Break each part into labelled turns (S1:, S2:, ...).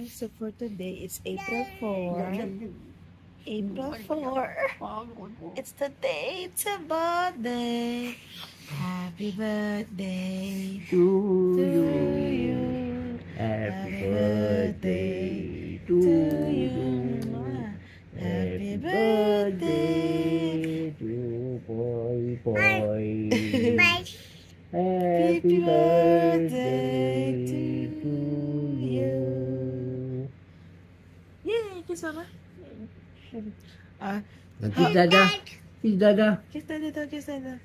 S1: So for today, it's April 4. April 4. It's the day, it's a birthday. Happy birthday
S2: to
S1: you.
S2: Happy birthday to you.
S1: Happy birthday
S2: to Boy Boy.
S1: Happy birthday to you. Yay! Kiss mama.
S2: Kiss Dada. Kiss Dada.
S1: Kiss Dada daw, kiss Dada.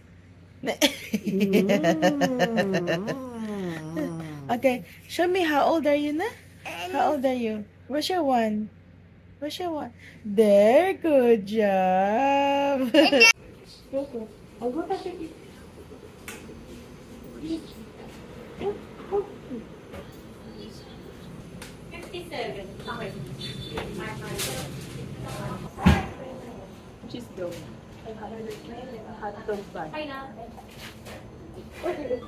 S1: Okay, show me how old are you na? How old are you? Where's your one? Where's your one? There, good job. I'll go back to you. 57. Okay. Cheese dog. Hot dog bun. Hi na. Okay.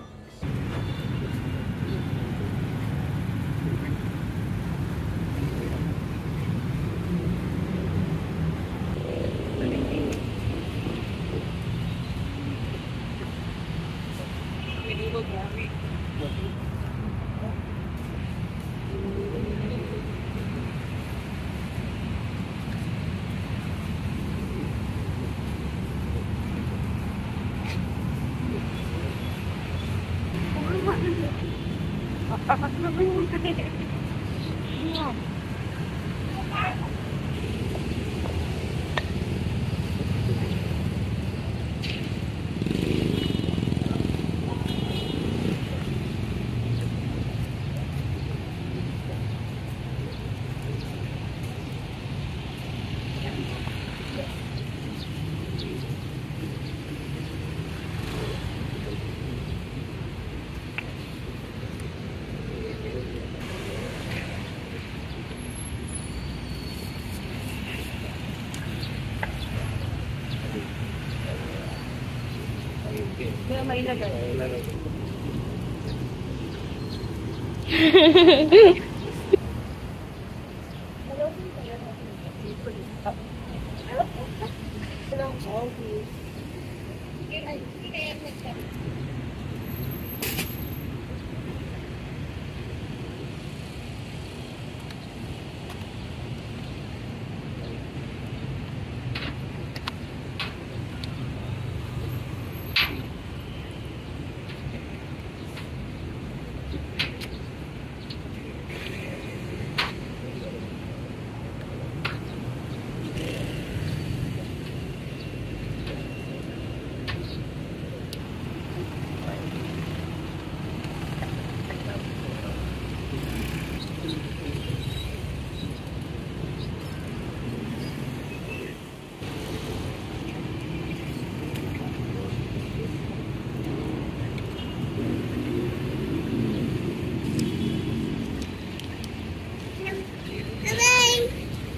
S1: Kaya mailagay.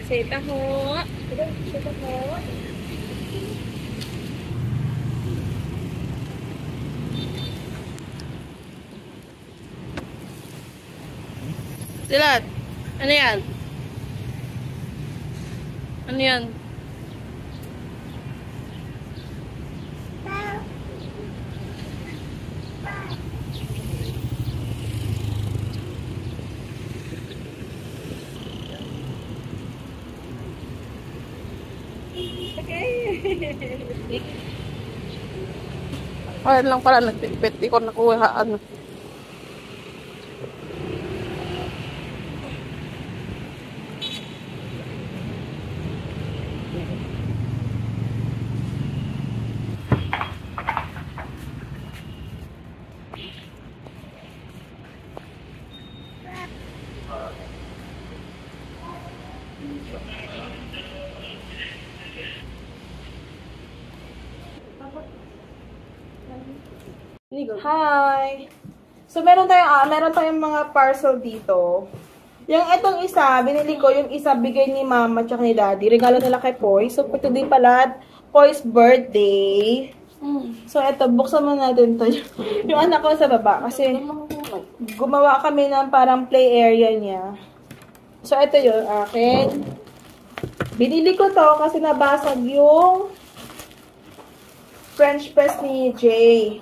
S1: Say taho. Say taho. Silat. Ano yan? Ano yan? Ayan lang pala, nagpipit. Di ko nakuha, ano. Hi! So, meron tayong mga parcel dito. Yung itong isa, binili ko, yung isa bigay ni mama at ni daddy. Regalo nila kay Poy. So, for today pala, Poy's birthday. So, eto, buksan mo natin to. Yung anak ko sa baba. Kasi, gumawa kami ng parang play area niya. So, ito yun, akin. Binili ko to kasi nabasag yung French press ni Jay.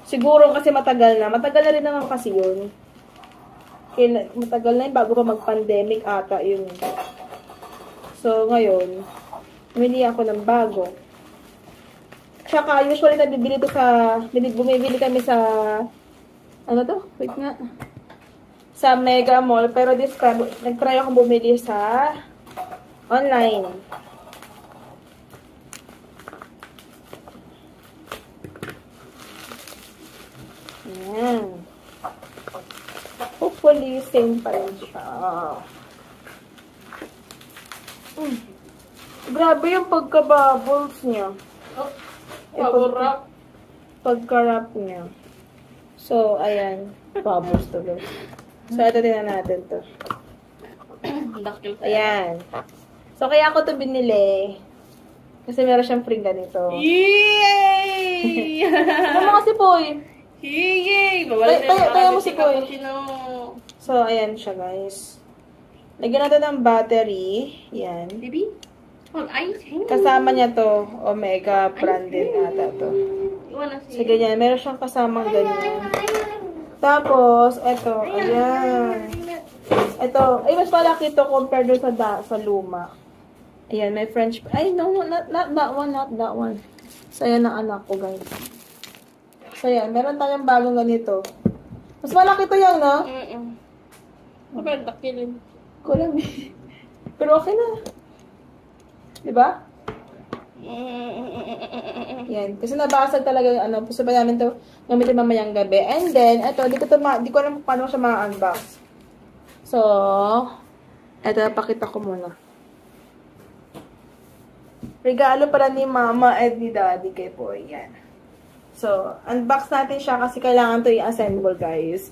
S1: Siguro kasi matagal na. Matagal na rin naman kasi yun. Matagal na yun bago pa mag-pandemic ata yun. So, ngayon, bumili ako ng bago. Tsaka, usually nabibili to sa, bumibili kami sa, ano to? Wait nga. Sa Mega Mall. Pero this time, nag-try akong bumili sa online. Ayan. Hopefully, same pa rin siya. Grabe yung pagka-bubbles niya. Pagka-wrap niya. So, ayan. Bubbles to go. So, ito din na natin to. Ayan. So, kaya ako to binili. Kasi meron siyang free ganito.
S3: Yay!
S1: Ano mo kasi, Poy?
S3: Yay!
S1: Tayo mo si Poy. So, ayan siya, guys. Lagyan natin ng battery. Yan.
S3: Baby? Oh, ice?
S1: Kasama niya to. Omega brand din ata to. So, ganyan. Meron siyang kasamang ganyan. Tapos, eto. Ayan. Ito. Ay, mas malaki to compared doon sa luma. Ayan, may French. Ay, no, not that one. Not that one. So, ayan ang anak ko, guys. So, ayan. Meron tayong bagong ganito. Mas malaki to yung, no?
S3: Kapag dakilin.
S1: Kulang eh. Pero okay na. Diba? Yan. Kasi nabasag talaga yung ano. Gusto ba namin to gamitin mamayang gabi. And then, eto, di ko alam paano siya ma-unbox. So, eto, pakita ko muna. Regalo para ni Mama at ni Daddy kay Poy. Yan. So, unbox natin siya kasi kailangan to i-assemble, guys.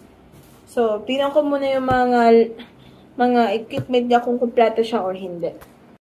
S1: So, tingnan ko muna yung mga equipment niya kung kumpleto siya or hindi.